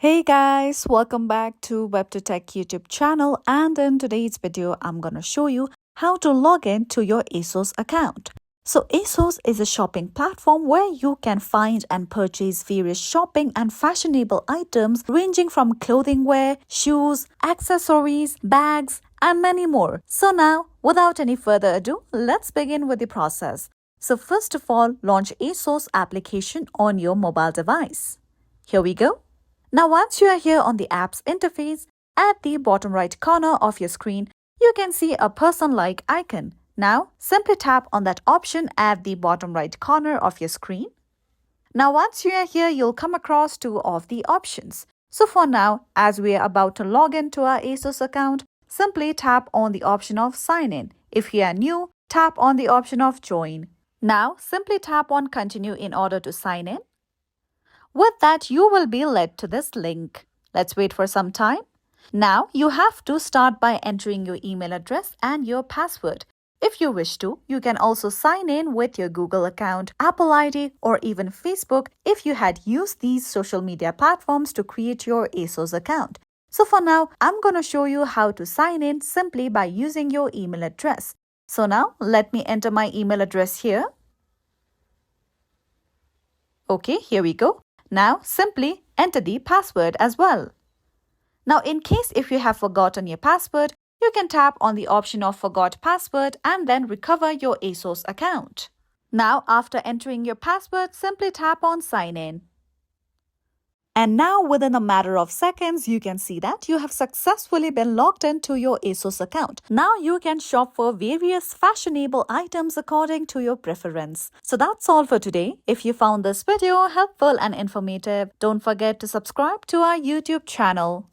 Hey guys, welcome back to WebToTech YouTube channel, and in today's video I'm going to show you how to log in to your Asos account. So Asos is a shopping platform where you can find and purchase various shopping and fashionable items ranging from clothing wear, shoes, accessories, bags and many more. So now without any further ado, let's begin with the process. So first of all, launch Asos application on your mobile device. Here we go. Now once you are here on the app's interface, at the bottom right corner of your screen, you can see a person-like icon. Now simply tap on that option at the bottom right corner of your screen. Now once you are here, you'll come across two of the options. So for now, as we are about to log into our Asos account, simply tap on the option of sign in. If you are new, tap on the option of join. Now simply tap on continue in order to sign in. With that, you will be led to this link. Let's wait for some time. Now, you have to start by entering your email address and your password. If you wish to, you can also sign in with your Google account, Apple ID, or even Facebook if you had used these social media platforms to create your Asos account. So for now, I'm going to show you how to sign in simply by using your email address. So now, let me enter my email address here. Okay, here we go. Now, simply enter the password as well. Now, in case if you have forgotten your password, you can tap on the option of Forgot Password and then recover your Asos account. Now, after entering your password, simply tap on Sign In. And now, within a matter of seconds, you can see that you have successfully been logged into your Asos account. Now you can shop for various fashionable items according to your preference. So that's all for today. If you found this video helpful and informative, don't forget to subscribe to our YouTube channel.